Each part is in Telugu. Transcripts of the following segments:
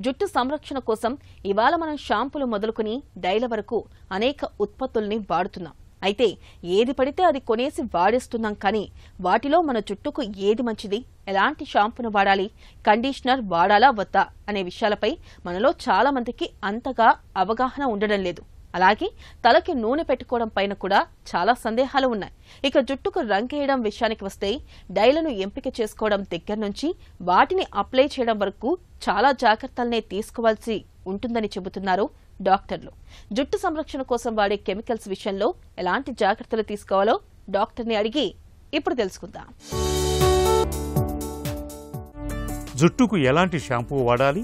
జుట్టు సంరక్షణ కోసం ఇవాళ మనం షాంపూలు మొదలుకొని డైల వరకు అనేక ఉత్పత్తుల్ని వాడుతున్నాం. అయితే ఏది పడితే అది కొనేసి వాడేస్తున్నాం. కానీ వాటిలో మన జుట్టుకు ఏది మంచిది, ఎలాంటి షాంపూను వాడాలి, కండిషనర్ వాడాలా వద్దా అనే విషయాలపై మనలో చాలా మందికి అంతగా అవగాహన ఉండడం లేదు. అలాగే తలకి నూనె పెట్టుకోవడం పైన కూడా చాలా సందేహాలు ఉన్నాయి. ఇక జుట్టుకు రంగేయడం విషయానికి వస్తే డైలను ఎంపిక చేసుకోవడం దగ్గర నుంచి వాటిని అప్లై చేయడం వరకు చాలా జాగ్రత్తలనే తీసుకోవాల్సి ఉంటుందని చెబుతున్నారు డాక్టర్లు. జుట్టు సంరక్షణ కోసం వాడే కెమికల్స్ విషయంలో ఎలాంటి జాగ్రత్తలు తీసుకోవాలో డాక్టర్ని అడిగి ఇప్పుడు తెలుసుకుందాం. జుట్టుకు ఎలాంటి షాంపూ వాడాలి?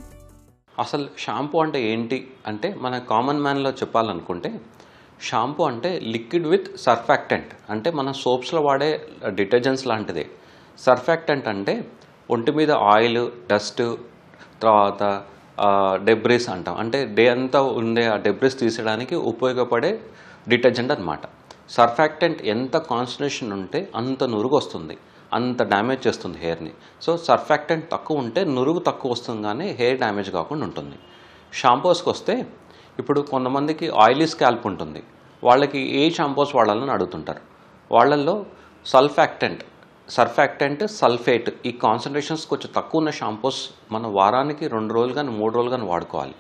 అసలు షాంపూ అంటే ఏంటి అంటే మన కామన్ మ్యాన్లో చెప్పాలనుకుంటే షాంపూ అంటే లిక్విడ్ విత్ సర్ఫాక్టెంట్, అంటే మన సోప్స్లో వాడే డిటర్జెంట్స్ లాంటిదే. సర్ఫాక్టెంట్ అంటే ఒంటి మీద ఆయిల్, డస్ట్, తర్వాత డెబ్రిస్ అంటాం, అంటే డే అంతా ఉండే ఆ డెబ్రిస్ తీసేయడానికి ఉపయోగపడే డిటర్జెంట్ అనమాట. సర్ఫాక్టెంట్ ఎంత కాన్సన్ట్రేషన్ ఉంటే అంత నురుగు వస్తుంది, అంత డ్యామేజ్ చేస్తుంది హెయిర్ని. సో సర్ఫాక్టెంట్ తక్కువ ఉంటే నురుగు తక్కువ వస్తుంది, కానీ హెయిర్ డ్యామేజ్ కాకుండా ఉంటుంది. షాంపూస్కి వస్తే ఇప్పుడు కొంతమందికి ఆయిలీ స్కాల్ప్ ఉంటుంది, వాళ్ళకి ఏ షాంపూస్ వాడాలని అడుగుతుంటారు. వాళ్ళల్లో సర్ఫాక్టెంట్, సల్ఫేట్ ఈ కాన్సన్ట్రేషన్స్ కొంచెం తక్కువ ఉన్న షాంపూస్ మనం వారానికి 2 రోజులు కానీ 3 రోజులు కానీ వాడుకోవాలి.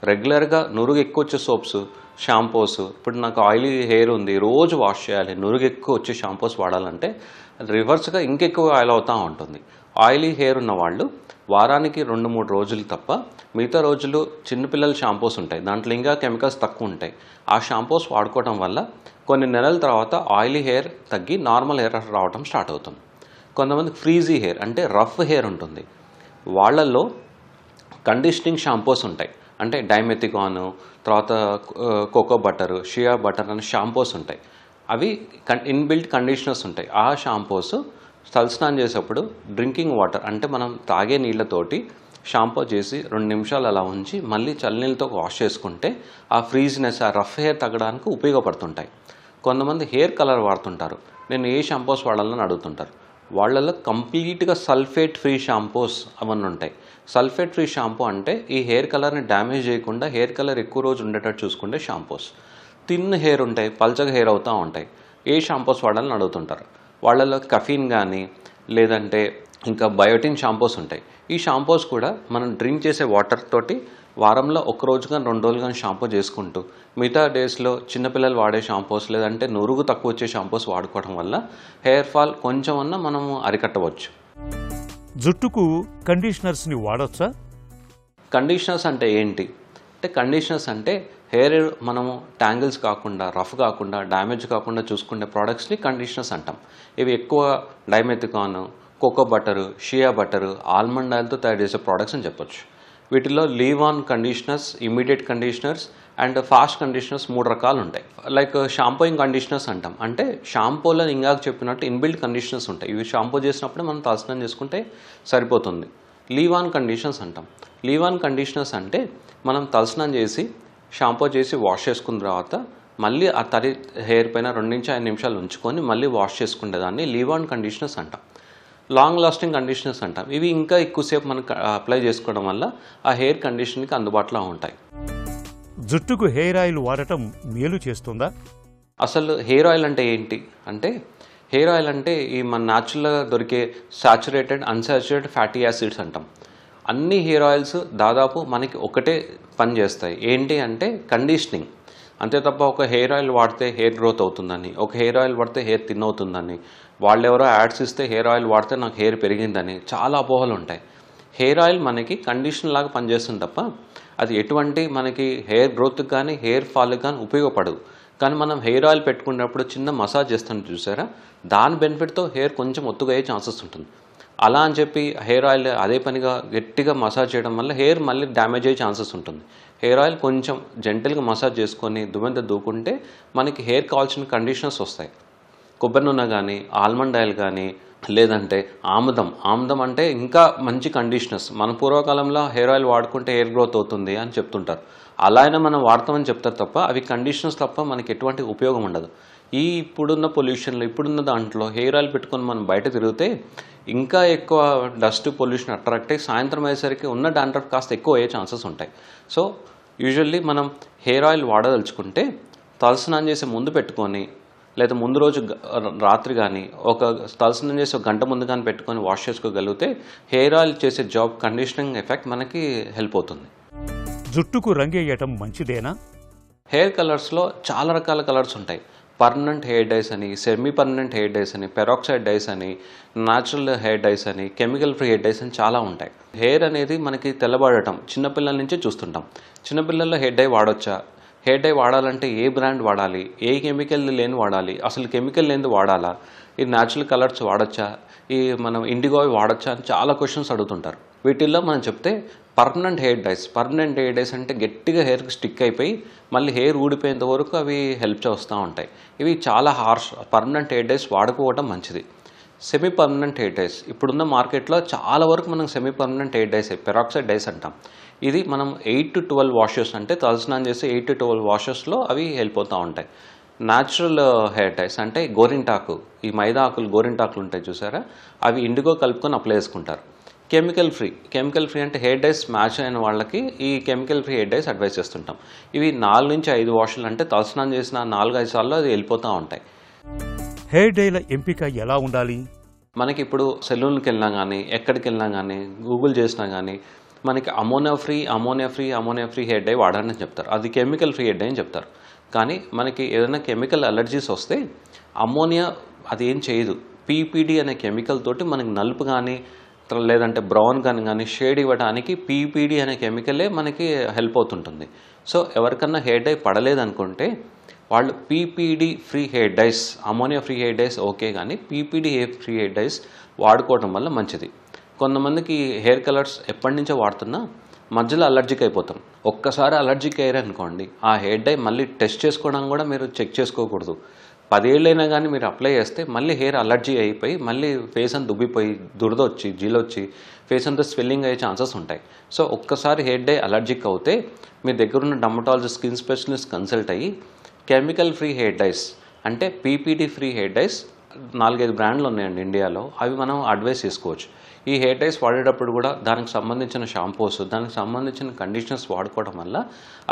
రెగ్యులర్గా నురుగు ఎక్కువ వచ్చే సోప్స్, షాంపూస్, ఇప్పుడు నాకు ఆయిలీ హెయిర్ ఉంది, రోజు వాష్ చేయాలి, నురుగు ఎక్కువ వచ్చే షాంపూస్ వాడాలంటే రివర్స్గా ఇంకెక్కువ ఆయిల్ అవుతూ ఉంటుంది. ఆయిలీ హెయిర్ ఉన్న వాళ్ళు వారానికి 2-3 రోజులు తప్ప మిగతా రోజులు చిన్నపిల్లల షాంపూస్ ఉంటాయి, దాంట్లో ఇంకా కెమికల్స్ తక్కువ ఉంటాయి. ఆ షాంపూస్ వాడుకోవడం వల్ల కొన్ని నెలల తర్వాత ఆయిలీ హెయిర్ తగ్గి నార్మల్ హెయిర్ రావడం స్టార్ట్ అవుతుంది. కొంతమందికి ఫ్రీజీ హెయిర్ అంటే రఫ్ హెయిర్ ఉంటుంది, వాళ్ళల్లో కండిషనింగ్ షాంపూస్ ఉంటాయి, అంటే డైమెథికాన్, తర్వాత కోకో బటర్, షియా బటర్ అనే షాంపూస్ ఉంటాయి. అవి ఇన్బిల్ట్ కండిషనర్స్ ఉంటాయి. ఆ షాంపూస్ తలస్నానం చేసేటప్పుడు డ్రింకింగ్ వాటర్ అంటే మనం తాగే నీళ్ళతోటి షాంపూ చేసి 2 నిమిషాలు అలా ఉంచి మళ్ళీ చల్లనీళ్ళతో వాష్ చేసుకుంటే ఆ ఫ్రీజ్నెస్, ఆ రఫ్ హెయిర్ తగ్గడానికి ఉపయోగపడుతుంటాయి. కొంతమంది హెయిర్ కలర్ వాడుతుంటారు, నేను ఏ షాంపూస్ వాడాలని అడుగుతుంటారు. వాళ్ళల్లో కంప్లీట్గా సల్ఫేట్ ఫ్రీ షాంపూస్ అవన్నీ ఉంటాయి. సల్ఫేట్ ఫ్రీ షాంపూ అంటే ఈ హెయిర్ కలర్ని డ్యామేజ్ చేయకుండా హెయిర్ కలర్ ఎక్కువ రోజు ఉండేటట్టు చూసుకుంటే షాంపూస్. థిన్ హెయిర్ ఉంటాయి, పల్చగా హెయిర్ అవుతూ ఉంటాయి, ఏ షాంపూస్ వాడాలని అడుగుతుంటారు. వాళ్ళలో కఫీన్ కానీ లేదంటే ఇంకా బయోటిన్ షాంపూస్ ఉంటాయి. ఈ షాంపూస్ కూడా మనం డ్రింక్ చేసే వాటర్ తోటి వారంలో 1 రోజు కానీ 2 రోజులు కానీ షాంపూ చేసుకుంటూ మిగతా డేస్లో చిన్నపిల్లలు వాడే షాంపూస్ లేదంటే నురుగు తక్కువ వచ్చే షాంపూస్ వాడుకోవడం వల్ల హెయిర్ ఫాల్ కొంచెం అన్నా మనము అరికట్టవచ్చు. జుట్టుకు కండిషనర్స్ని వాడొచ్చా? కండిషనర్స్ అంటే ఏంటి అంటే కండిషనర్స్ అంటే హెయిర్ మనము ట్యాంగిల్స్ కాకుండా, రఫ్ కాకుండా, డ్యామేజ్ కాకుండా చూసుకునే ప్రోడక్ట్స్ని కండిషనర్స్ అంటాం. ఇవి ఎక్కువ డైమెథికాన్, కోకో బటరు, షియా బటరు, ఆల్మండ్ ఆయిల్తో తయారు చేసే ప్రోడక్ట్స్ అని చెప్పొచ్చు. వీటిలో leave on conditioners, immediate conditioners and fast conditioners 3 రకాలు ఉంటాయి. లైక్ షాంపూయింగ్ కండిషనర్స్ అంటాం, అంటే షాంపూలో ఇందాక చెప్పినట్టు ఇన్బిల్ట్ కండిషనర్స్ ఉంటాయి. ఇవి షాంపూ చేసినప్పుడు మనం తలస్నానం చేసుకుంటే సరిపోతుంది. లీవ్ ఆన్ కండిషనర్స్ అంటాం. లీవ్ ఆన్ కండిషనర్స్ అంటే మనం తలస్నానం చేసి షాంపూ చేసి వాష్ చేసుకున్న తర్వాత మళ్ళీ ఆ తడి హెయిర్ పైన 2-5 నిమిషాలు ఉంచుకొని మళ్ళీ వాష్ చేసుకునేదాన్ని లీవ్ ఆన్ కండిషనర్స్ అంటాం. లాంగ్ లాస్టింగ్ కండిషనర్స్ అంటాం. ఇవి ఇంకా ఎక్కువసేపు మనకు అప్లై చేసుకోవడం వల్ల ఆ హెయిర్ కండిషన్కి అందుబాటులో ఉంటాయి. జుట్టుకు హెయిర్ ఆయిల్ వాడటం మేలు చేస్తుందా? అసలు హెయిర్ ఆయిల్ అంటే ఏంటి అంటే హెయిర్ ఆయిల్ అంటే ఈ మన న్యాచురల్గా దొరికే సాచురేటెడ్, అన్సాచురేటెడ్ ఫ్యాటీ యాసిడ్స్ అంటాం. అన్ని హెయిర్ ఆయిల్స్ దాదాపు మనకి ఒకటే పని చేస్తాయి, ఏంటి అంటే కండిషనింగ్. అంతే తప్ప ఒక హెయిర్ ఆయిల్ వాడితే హెయిర్ గ్రోత్ అవుతుందని, ఒక హెయిర్ ఆయిల్ వాడితే హెయిర్ థిన్ అవుతుందని, వాళ్ళు ఎవరో యాడ్స్ ఇస్తే హెయిర్ ఆయిల్ వాడితే నాకు హెయిర్ పెరిగిందని చాలా అపోహలు ఉంటాయి. హెయిర్ ఆయిల్ మనకి కండిషన్ లాగా పనిచేస్తుంది తప్ప అది ఎటువంటి మనకి హెయిర్ గ్రోత్కి కానీ హెయిర్ ఫాల్కి కానీ ఉపయోగపడదు. కానీ మనం హెయిర్ ఆయిల్ పెట్టుకున్నప్పుడు చిన్న మసాజ్ చేస్తాను చూసారా, దాని బెనిఫిట్తో హెయిర్ కొంచెం ఒత్తుగా అయ్యే ఛాన్సెస్ ఉంటుంది. అలా అని చెప్పి హెయిర్ ఆయిల్ అదే పనిగా గట్టిగా మసాజ్ చేయడం వల్ల హెయిర్ మళ్ళీ డ్యామేజ్ అయ్యే ఛాన్సెస్ ఉంటుంది. హెయిర్ ఆయిల్ కొంచెం జెంటల్గా మసాజ్ చేసుకొని దుమ్మెంత దూకుంటే మనకి హెయిర్ కావాల్సిన కండిషనర్స్ వస్తాయి. కొబ్బరి నూనె కానీ, ఆల్మండ్ ఆయిల్ కానీ, లేదంటే ఆముదం అంటే ఇంకా మంచి కండిషనర్స్. మన పూర్వకాలంలో హెయిర్ ఆయిల్ వాడుకుంటే హెయిర్ గ్రోత్ అవుతుంది అని చెప్తుంటారు. అలా అయినా మనం వాడతామని చెప్తారు తప్ప అవి కండిషనర్స్ తప్ప మనకి ఎటువంటి ఉపయోగం ఉండదు. ఇప్పుడున్న పొల్యూషన్లో ఇప్పుడున్న దాంట్లో హెయిర్ ఆయిల్ పెట్టుకొని మనం బయట తిరిగితే ఇంకా ఎక్కువ డస్ట్ పొల్యూషన్ అట్రాక్ట్ అయ్యి సాయంత్రం అయ్యేసరికి ఉన్న డాండ్రఫ్ కాస్త ఎక్కువ అయ్యే ఛాన్సెస్ ఉంటాయి. సో యూజువల్లీ మనం హెయిర్ ఆయిల్ వాడదలుచుకుంటే తలస్నానం చేసే ముందు పెట్టుకొని లేదా ముందు రోజు రాత్రి కానీ తలస్నానం చేసి ఒక గంట ముందు కానీ పెట్టుకొని వాష్ చేసుకోగలిగితే హెయిర్ ఆయిల్ చేసే జాబ్ కండిషనింగ్ ఎఫెక్ట్ మనకి హెల్ప్ అవుతుంది. జుట్టుకు రంగేయటం మంచిదేనా? హెయిర్ కలర్స్లో చాలా రకాల కలర్స్ ఉంటాయి. పర్మనెంట్ హెయిర్ డైస్ అని, సెమీ పర్మనెంట్ హెయిర్ డైస్ అని, పెరాక్సైడ్ డైస్ అని, న్యాచురల్ హెయిర్ డైస్ అని, కెమికల్ ఫ్రీ హెయిర్ డైస్ అని చాలా ఉంటాయి. హెయిర్ అనేది మనకి తెల్లబడటం చిన్నపిల్లల నుంచే చూస్తుంటాం. చిన్నపిల్లల్లో హెయిర్ డై వాడొచ్చా, హెయిర్ డై వాడాలంటే ఏ బ్రాండ్ వాడాలి, ఏ కెమికల్ లేని వాడాలి, అసలు కెమికల్ లేనిది వాడాలా, ఈ న్యాచురల్ కలర్స్ వాడొచ్చా, ఈ మనం ఇండిగో వాడొచ్చా అని చాలా క్వశ్చన్స్ అడుగుతుంటారు. వీటిల్లో మనం చెప్తే పర్మనెంట్ హెయిర్ డైస్ అంటే గట్టిగా హెయిర్కి స్టిక్ అయిపోయి మళ్ళీ హెయిర్ ఊడిపోయేంత వరకు అవి హెల్ప్ చేస్తూ ఉంటాయి. ఇవి చాలా హార్ష్. పర్మనెంట్ హెయిర్ డైస్ వాడుకోవడం మంచిది. సెమీ పర్మనెంట్ హెయిర్ డైస్ ఇప్పుడున్న మార్కెట్లో చాలా వరకు మనం semi permanent hair dyes peroxide dyes అంటాం. ఇది మనం 8 to 12 వాషెస్ అంటే తలస్నానం చేసి 8 to 12 వాషెస్లో అవి హెల్ప్ అవుతూ ఉంటాయి. న్యాచురల్ హెయిర్ డైస్ అంటే గోరింటాకు, ఈ మైదా ఆకులు గోరింటాకులు ఉంటాయి చూసారా, అవి ఇండిగో కలుపుకొని అప్లై చేసుకుంటారు. కెమికల్ ఫ్రీ అంటే హెయిర్ డైస్ మ్యాచ్ అయిన వాళ్ళకి ఈ chemical free hair dyes advice చేస్తుంటాం. ఇవి 4 నుంచి 5 వాషులు అంటే తలస్నానం చేసిన 4-5 సార్లు అది వెళ్ళిపోతూ ఉంటాయి. హెయిర్ డైల ఎంపిక ఎలా ఉండాలి? మనకి ఇప్పుడు సెలూన్కి వెళ్ళినా కానీ ఎక్కడికి వెళ్ళినా కానీ గూగుల్ చేసినా కానీ మనకి అమోనియా ఫ్రీ హెయిర్ డై వాడాలని చెప్తారు. అది కెమికల్ ఫ్రీ హెయిర్ డై అని చెప్తారు. కానీ మనకి ఏదైనా కెమికల్ అలర్జీస్ వస్తే అమోనియా అది ఏం చేయదు. పీపీడీ అనే కెమికల్ తోటి మనకి నలుపు కానీ లేదంటే బ్రౌన్ కానీ షేడ్ ఇవ్వడానికి పీపీడీ అనే కెమికలే మనకి హెల్ప్ అవుతుంటుంది. సో ఎవరికన్నా హెయిర్ డై పడలేదనుకుంటే వాళ్ళు PPD free hair dyes, ammonia free hair dyes okay, కానీ పీపీడీ ఫ్రీ హెయిర్ డైస్ వాడుకోవడం వల్ల మంచిది. కొంతమందికి హెయిర్ కలర్స్ ఎప్పటి నుంచో వాడుతున్నా మధ్యలో అలర్జిక్ అయిపోతాం. ఒక్కసారి అలర్జిక్ అయ్యారనుకోండి, ఆ హెయిర్ డై మళ్ళీ టెస్ట్ చేసుకోవడం కూడా మీరు చెక్ చేసుకోకూడదు. 10 ఏళ్ళైనా కానీ మీరు అప్లై చేస్తే మళ్ళీ హెయిర్ అలర్జీ అయిపోయి మళ్ళీ ఫేస్ అంతా దుబ్బిపోయి దురదొచ్చి జీలొచ్చి ఫేస్ అంతా స్వెల్లింగ్ అయ్యే ఛాన్సెస్ ఉంటాయి. సో ఒక్కసారి హెయిర్ డై అలర్జిక్ అవుతే మీ దగ్గరున్న డర్మటాలజిస్ట్, స్కిన్ స్పెషలిస్ట్ కన్సల్ట్ అయ్యి కెమికల్ ఫ్రీ హెయిర్ డైస్ అంటే పీపీడీ ఫ్రీ హెయిర్ డైస్ 4-5 బ్రాండ్లు ఉన్నాయండి ఇండియాలో, అవి మనం అడ్వైస్ చేసుకోవచ్చు. ఈ హెయిర్ డైస్ వాడేటప్పుడు కూడా దానికి సంబంధించిన షాంపూస్, దానికి సంబంధించిన కండిషనర్స్ వాడుకోవడం వల్ల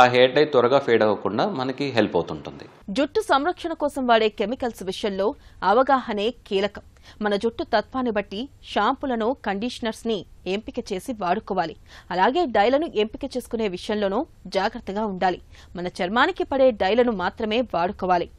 ఆ హెయిర్ డై త్వరగా ఫేడ్ అవ్వకుండా మనకి హెల్ప్ అవుతుంటుంది. జుట్టు సంరక్షణ కోసం వాడే కెమికల్స్ విషయంలో అవగాహనే కీలకం. మన జుట్టు తత్వాన్ని బట్టి షాంపూలను, కండిషనర్స్ ని ఎంపిక చేసి వాడుకోవాలి. అలాగే డైలను ఎంపిక చేసుకునే విషయంలోనూ జాగ్రత్తగా ఉండాలి. మన చర్మానికి పడే డైలను మాత్రమే వాడుకోవాలి.